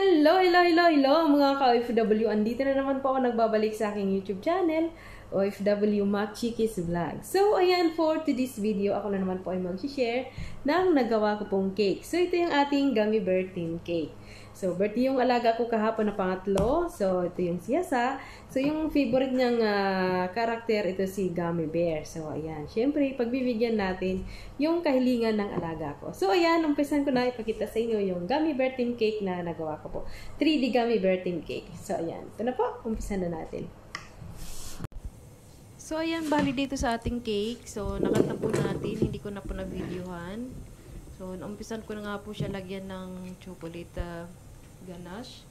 Hello mga ka-OFW. Andito na naman po ako nagbabalik sa aking YouTube channel, OFW Mac Chickies Vlog. So, ayan, for today's video, ako na naman po ay mag-share ng nagawa ko pong cake. So, ito yung ating gummy bear theme cake. So, birthday yung alaga ko kahapon na pangatlo. So, ito yung siyasa. So, yung favorite niyang karakter, ito si Gummy Bear. So, ayan. Siyempre, pagbibigyan natin yung kahilingan ng alaga ko. So, ayan. Umpisan ko na ipakita sa inyo yung Gummy Bear theme cake na nagawa ko po. 3D Gummy Bear theme cake. So, ayan. Ito na po. Umpisan na natin. So, ayan. Bali dito sa ating cake. So, nakanta po natin. Hindi ko na po na-videohan. So, naumpisan ko na nga po siya lagyan ng chocolate ganache.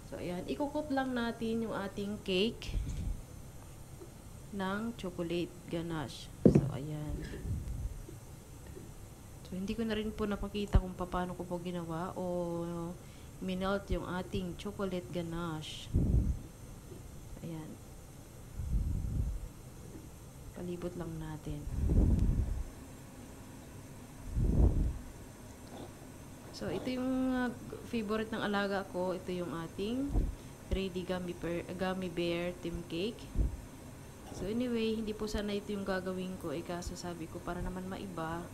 So, ayan. Ikukot lang natin yung ating cake ng chocolate ganache. So, ayan. So, hindi ko na rin po napakita kung paano ko po ginawa o minelt yung ating chocolate ganache. Ayan. Palibot lang natin. So, ito yung favorite ng alaga ko. Ito yung ating 3D Gummy Bear theme cake. So, anyway, hindi po sana ito yung gagawin ko. Kaso sabi ko, para naman maiba.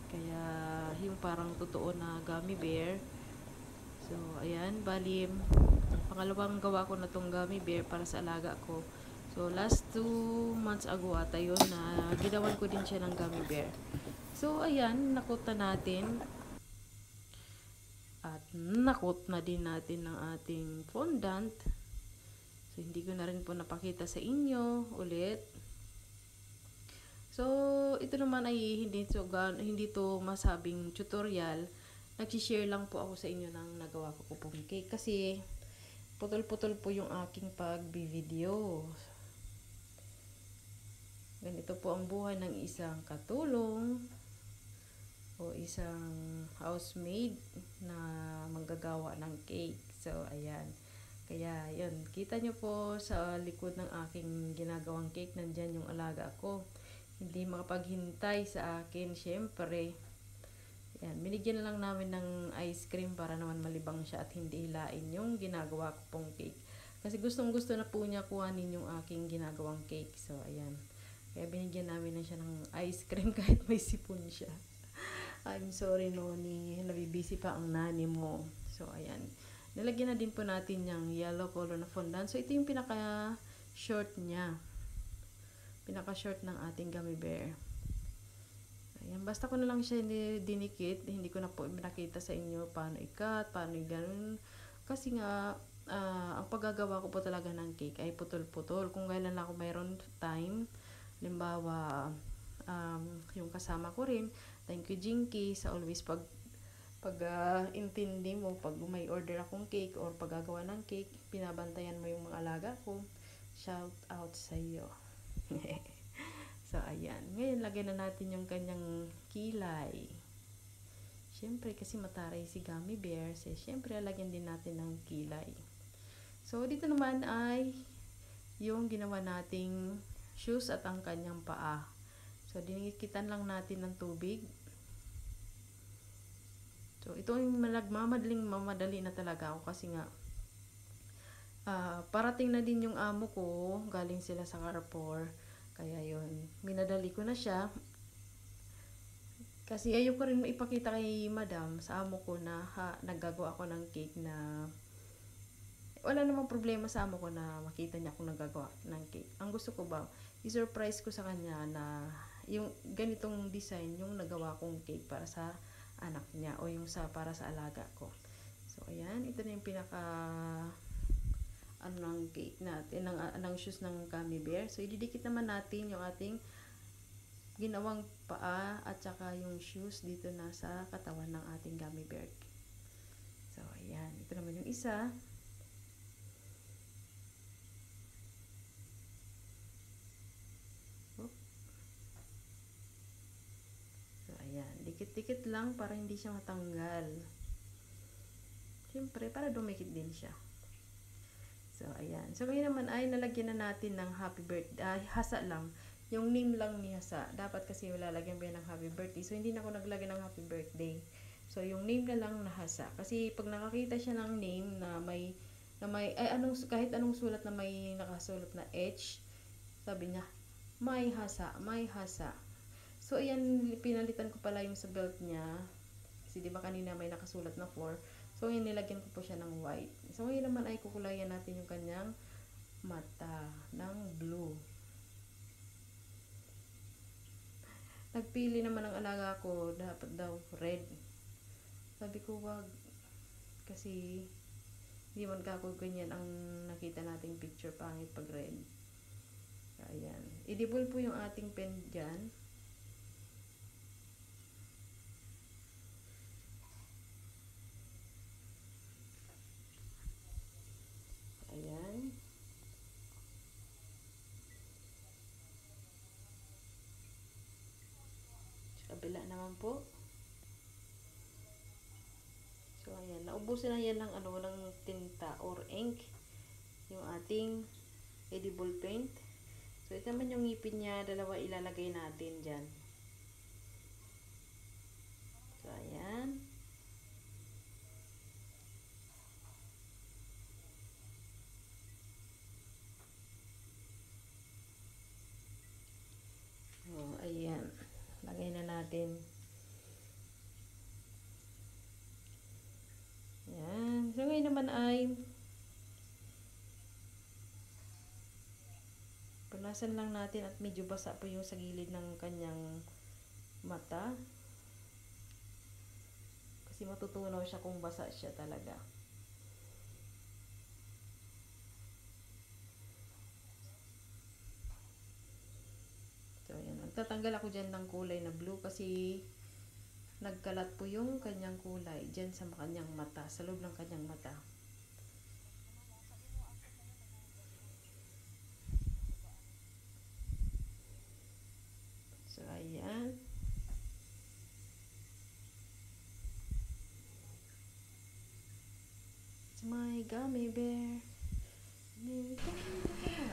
Kaya, yung parang totoo na gummy bear. So, ayan. Bali, pangalawang gawa ko na tong gummy bear para sa alaga ko. So, last 2 months ago ata yun na ginawan ko din siya ng gummy bear. So, ayan. Nakota natin. At nakot na din natin ng ating fondant. So, hindi ko na rin po napakita sa inyo ulit. So, ito naman ay hindi to masabing tutorial. Nag-share lang po ako sa inyo ng nagawa ko pong cake. Kasi, putol-putol po yung aking pag-video. Ganito po ang buhay ng isang katulong o isang housemaid na manggagawa ng cake. So, ayan. Kaya, yun. Kita nyo po sa likod ng aking ginagawang cake, nandyan yung alaga ko. Hindi makapaghintay sa akin, syempre. Ayan. Binigyan na lang namin ng ice cream para naman malibang siya at hindi hilain yung ginagawa ko pong cake. Kasi gustong-gusto na po niya kuhanin yung aking ginagawang cake. So, ayan. Kaya binigyan namin na siya ng ice cream kahit may sipon siya. I'm sorry, Noni. Nabibisi pa ang nani mo. So, ayan. Nilagyan na din po natin yung yellow color na fondant. So, ito yung pinaka-short niya. Pinaka-short ng ating gummy bear. Ayan. Basta ko na lang siya dinikit. Hindi ko na po pinakita sa inyo paano i-cut, paano i-ganon. Kasi nga, ang paggagawa ko po talaga ng cake ay putol-putol. Kung kailan ako mayroon time, limbawa, yung kasama ko rin, thank you Jinky sa always intindi mo pag may order akong cake or paggagawa ng cake, pinabantayan mo yung mga alaga ko. Shout out sa iyo. So, ayan. Ngayon, lagyan na natin yung kanyang kilay. Siyempre, kasi mataray si Gummy Bear. So, siyempre, lagyan din natin ng kilay. So, dito naman ay yung ginawa nating shoes at ang kanyang paa. So, dinikitan lang natin ng tubig. So, ito yung mamadali na talaga ako kasi nga parating na din yung amo ko. Galing sila sa Carrefour. Kaya yun, minadali ko na siya. Kasi ayoko rin maipakita kay madam sa amo ko na naggagawa ako ng cake na wala namang problema sa amo ko na makita niya akong naggagawa ng cake. Ang gusto ko ba, i-surprise ko sa kanya na yung ganitong design yung nagawa kong cake para sa anak niya o yung para sa alaga ko. So, ayan. Ito na yung pinaka ng cake natin, ng shoes ng gummy bear. So, ididikit naman natin yung ating ginawang paa at saka yung shoes dito na sa katawan ng ating gummy bear. So, ayan. Ito naman yung isa. Dikit-dikit lang para hindi siya matanggal. Siyempre, para dumikit din siya. So, ayan. So, ngayon naman ay nalagyan na natin ng happy birthday. Hasa lang. Yung name lang ni Hasa. Dapat kasi lalagyan ba ng happy birthday. So, hindi na ako naglagay ng happy birthday. So, yung name na lang nahasa. Kasi, pag nakakita siya ng name na may, kahit anong sulat na may nakasulat na H, sabi niya, may hasa, may hasa. So, ayan, pinalitan ko pala yung sa belt niya. Kasi, di ba kanina may nakasulat na 4. So, ayan, nilagyan ko po siya ng white. So, ngayon naman ay kukulayan natin yung kanyang mata ng blue. Nagpili naman ang alaga ko, dapat daw red. Sabi ko, wag. Kasi, hindi man kako ganyan ang nakita nating picture, pangit pag red. Ayan. Edible po yung ating pen dyan. Ayan. Kabila naman po. So, ayan. Naubusan na yan ng, ng tinta or ink. Yung ating edible paint. So, ito naman yung ngipin niya. Dalawa ilalagay natin dyan. So, ayan. Oh, ayan. Lagay na natin. Ayan. So, ngayon naman ay punasan lang natin at medyo basa po yung sa gilid ng kanyang mata. Kasi matutunaw siya kung basa siya talaga. So, ayan. Magtatanggal ako dyan ng kulay na blue kasi nagkalat po yung kanyang kulay dyan sa kanyang mata, sa loob ng kanyang mata. So, ayan. It's my gummy bear.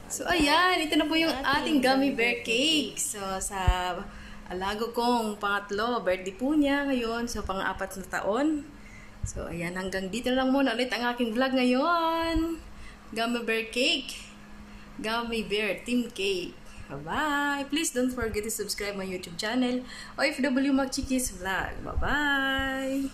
So, ayan. Ito na po yung ating gummy bear cake. So, sa alago kong pangatlo, birthday po niya ngayon. So, pang-4 na taon. So, ayan. Hanggang dito lang muna ulit ang aking vlog ngayon. Gummy bear cake. Gummy bear team cake. Bye-bye. Please don't forget to subscribe my YouTube channel. OFW Magchikis Vlog. Bye-bye.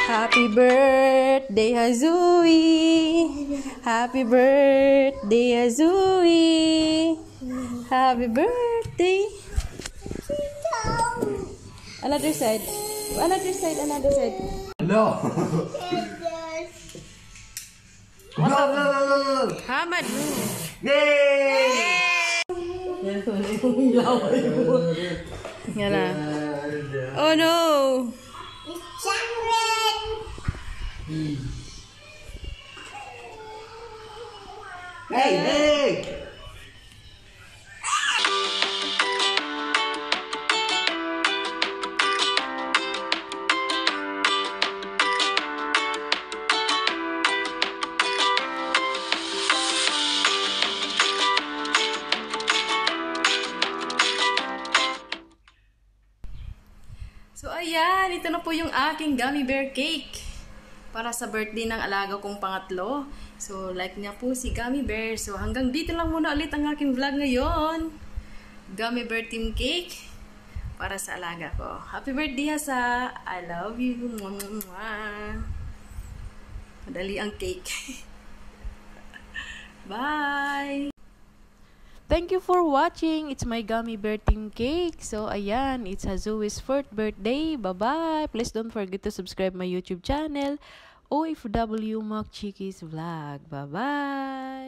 Happy birthday, Hazui! Happy birthday, Hazui! Happy birthday! Another side. Another side, another side. No! Go! Hamad! Yay! Yan na. Oh no! Hey, hey! ito na po yung aking gummy bear cake para sa birthday ng alaga kong pangatlo. So, like niya po si Gummy Bear. So, hanggang dito lang muna ulit ang aking vlog ngayon. Gummy Bear Team Cake para sa alaga ko. Happy birthday, Hasa! I love you! Madali ang cake. Bye! Thank you for watching. It's my Gummy Bear Team Cake. So, ayan. It's Hazui's 4th birthday. Bye-bye. Please don't forget to subscribe my YouTube channel, OFW Mac Chickies Vlog. Bye-bye.